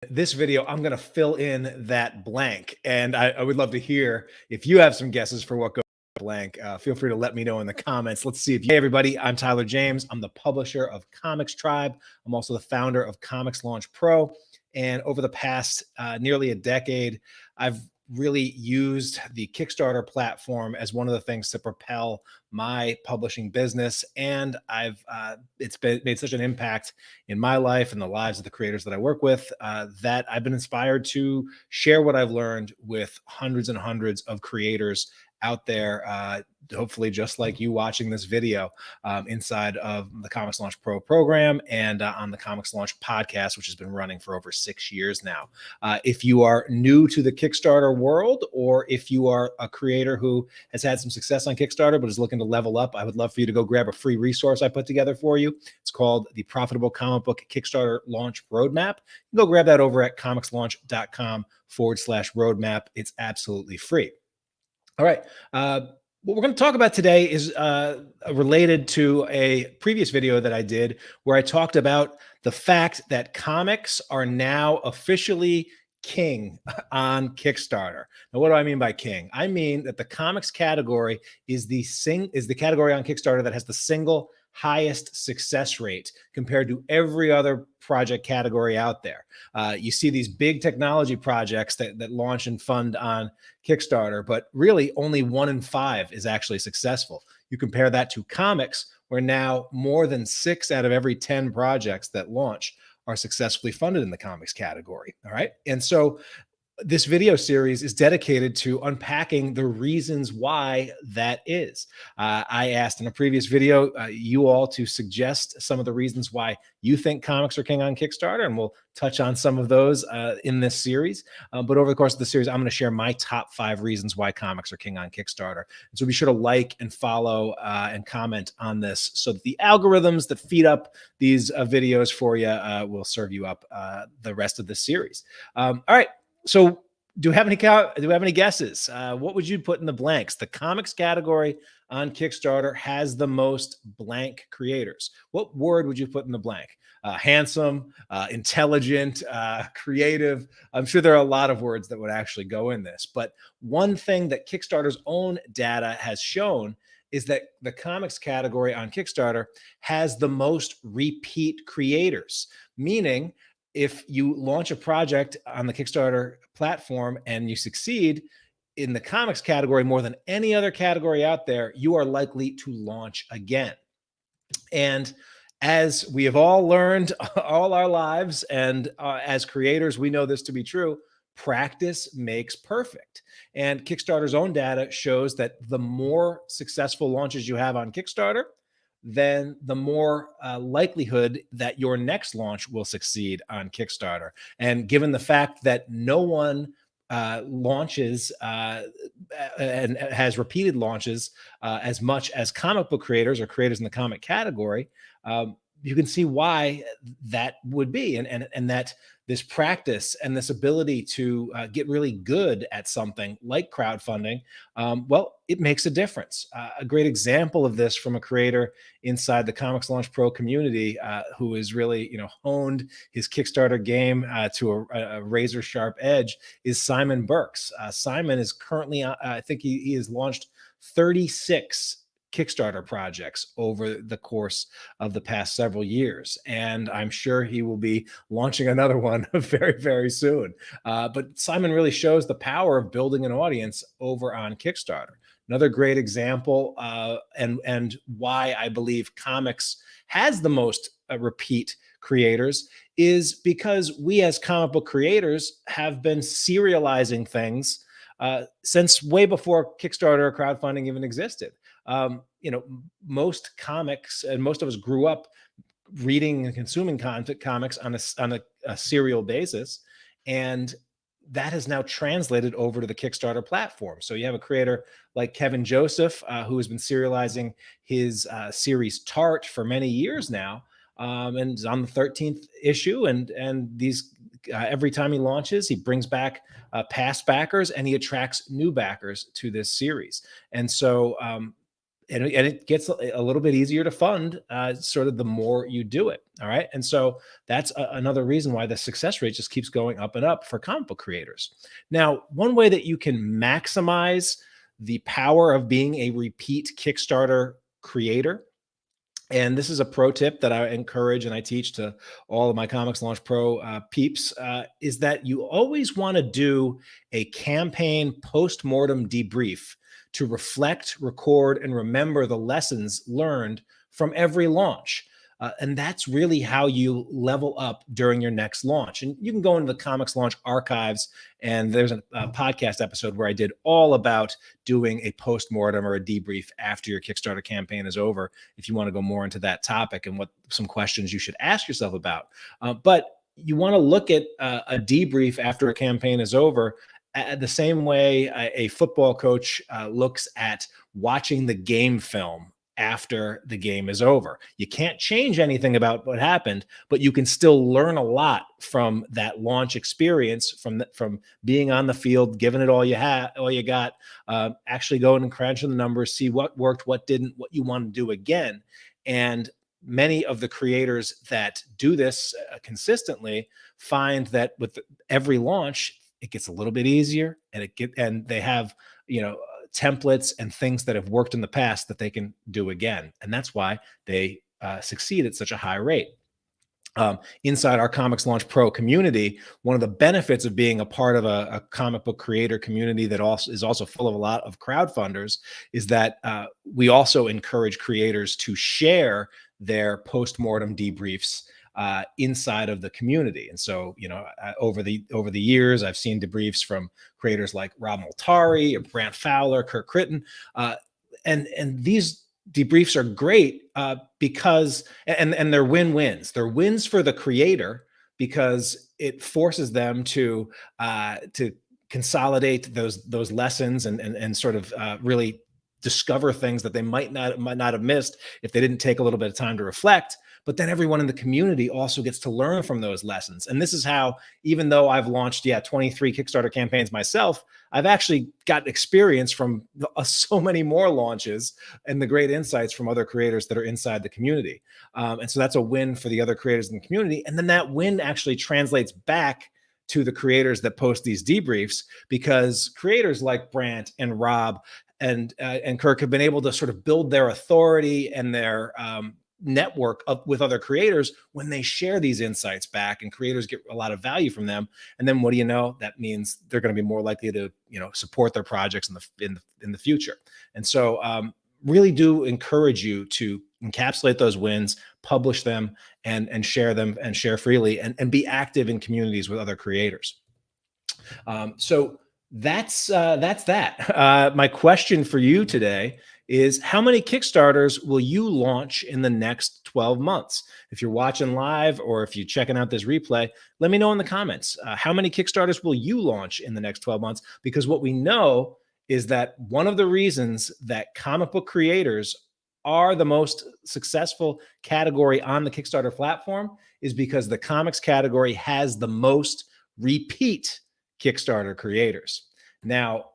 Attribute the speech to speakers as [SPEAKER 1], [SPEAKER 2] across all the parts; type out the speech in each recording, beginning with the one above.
[SPEAKER 1] This video, I'm going to fill in that blank. And I would love to hear if you have some guesses for what goes blank. Feel free to let me know in the comments. Let's see if you, hey everybody, I'm Tyler James. I'm the publisher of Comics Tribe. I'm also the founder of Comics Launch Pro. And over the past nearly a decade, I've really used the Kickstarter platform as one of the things to propel my publishing business. And it's been made such an impact in my life and the lives of the creators that I work with that I've been inspired to share what I've learned with hundreds and hundreds of creators out there, hopefully just like you watching this video, inside of the Comics Launch Pro program and on the Comics Launch podcast, which has been running for over 6 years now. If you are new to the Kickstarter world, or if you are a creator who has had some success on Kickstarter but is looking to level up, I would love for you to go grab a free resource I put together for you. It's called the Profitable Comic Book Kickstarter Launch Roadmap. You can go grab that over at comicslaunch.com/roadmap. It's absolutely free. All right. What we're going to talk about today is related to a previous video that I did where I talked about the fact that comics are now officially king on Kickstarter. Now, what do I mean by king? I mean that the comics category is the category on Kickstarter that has the single highest success rate compared to every other project category out there. You see these big technology projects that launch and fund on Kickstarter, but really only 1 in 5 is actually successful. You compare that to comics, where now more than 6 out of every 10 projects that launch are successfully funded in the comics category. All right. And so this video series is dedicated to unpacking the reasons why that is. I asked in a previous video you all to suggest some of the reasons why you think comics are king on Kickstarter, and we'll touch on some of those in this series. But over the course of the series, I'm going to share my top 5 reasons why comics are king on Kickstarter. And so be sure to like and follow and comment on this so that the algorithms that feed up these videos for you will serve you up the rest of the series. All right. So do we have any guesses? What would you put in the blanks? The comics category on Kickstarter has the most blank creators. What word would you put in the blank? Handsome, intelligent, creative. I'm sure there are a lot of words that would actually go in this. But one thing that Kickstarter's own data has shown is that the comics category on Kickstarter has the most repeat creators, meaning if you launch a project on the Kickstarter platform and you succeed in the comics category more than any other category out there, you are likely to launch again. And as we have all learned all our lives, and as creators, we know this to be true, practice makes perfect. And Kickstarter's own data shows that the more successful launches you have on Kickstarter, then the more likelihood that your next launch will succeed on Kickstarter. And given the fact that no one launches and has repeated launches as much as comic book creators or creators in the comic category, you can see why that would be, and that this practice and this ability to get really good at something like crowdfunding, well, it makes a difference. A great example of this from a creator inside the Comics Launch Pro community who has really, honed his Kickstarter game to a razor sharp edge is Simon Burks. Simon is currently, I think he has launched 36 Kickstarter projects over the course of the past several years. And I'm sure he will be launching another one very, very soon. But Simon really shows the power of building an audience over on Kickstarter. Another great example, and why I believe comics has the most repeat creators, is because we as comic book creators have been serializing things since way before Kickstarter or crowdfunding even existed. Most comics, and most of us grew up reading and consuming comics on a serial basis, and that has now translated over to the Kickstarter platform. So you have a creator like Kevin Joseph, who has been serializing his series Tart for many years now, and is on the 13th issue. And these every time he launches, he brings back past backers and he attracts new backers to this series. And so and it gets a little bit easier to fund, sort of the more you do it. All right. And so that's another reason why the success rate just keeps going up and up for comic book creators. Now, one way that you can maximize the power of being a repeat Kickstarter creator, and this is a pro tip that I encourage and I teach to all of my Comics Launch Pro peeps, is that you always want to do a campaign post-mortem debrief to reflect, record, and remember the lessons learned from every launch. And that's really how you level up during your next launch. And you can go into the Comics Launch archives, and there's a podcast episode where I did all about doing a post-mortem or a debrief after your Kickstarter campaign is over, if you want to go more into that topic and what some questions you should ask yourself about. But you want to look at a debrief after a campaign is over the same way a football coach looks at watching the game film after the game is over. You can't change anything about what happened, but you can still learn a lot from that launch experience, from being on the field, giving it all you had, all you got, actually going and crunching the numbers, see what worked, what didn't, what you want to do again. And many of the creators that do this consistently find that with every launch, it gets a little bit easier, and they have, templates and things that have worked in the past that they can do again. And that's why they succeed at such a high rate. Inside our Comics Launch Pro community, one of the benefits of being a part of a comic book creator community that also is also full of a lot of crowdfunders is that we also encourage creators to share their post-mortem debriefs inside of the community. And so, over the years, I've seen debriefs from creators like Rob Multari or Brant Fowler, Kirk Critton, and these debriefs are great because and they're win-wins. They're wins for the creator because it forces them to consolidate those lessons and sort of really discover things that they might not have missed if they didn't take a little bit of time to reflect. But then everyone in the community also gets to learn from those lessons. And this is how, even though I've launched 23 Kickstarter campaigns myself, I've actually got experience from so many more launches and the great insights from other creators that are inside the community. And so that's a win for the other creators in the community. And then that win actually translates back to the creators that post these debriefs, because creators like Brant and Rob and Kirk have been able to sort of build their authority and their network up with other creators when they share these insights back, and creators get a lot of value from them. And then what do you know? That means they're going to be more likely to support their projects in the future. And so really do encourage you to encapsulate those wins, publish them, and share them, and share freely, and be active in communities with other creators. So that's that. My question for you today is, how many Kickstarters will you launch in the next 12 months? If you're watching live or if you're checking out this replay, let me know in the comments. How many Kickstarters will you launch in the next 12 months? Because what we know is that one of the reasons that comic book creators are the most successful category on the Kickstarter platform is because the comics category has the most repeat Kickstarter creators. Now,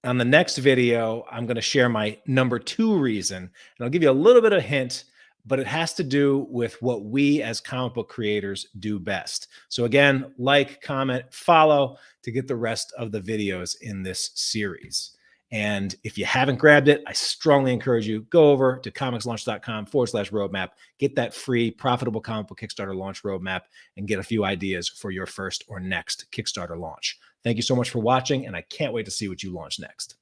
[SPEAKER 1] on the next video, I'm going to share my number 2 reason, and I'll give you a little bit of a hint, but it has to do with what we as comic book creators do best. So again, like, comment, follow to get the rest of the videos in this series. And if you haven't grabbed it, I strongly encourage you, go over to comicslaunch.com/roadmap, get that free profitable comic book Kickstarter launch roadmap, and get a few ideas for your first or next Kickstarter launch. Thank you so much for watching, and I can't wait to see what you launch next.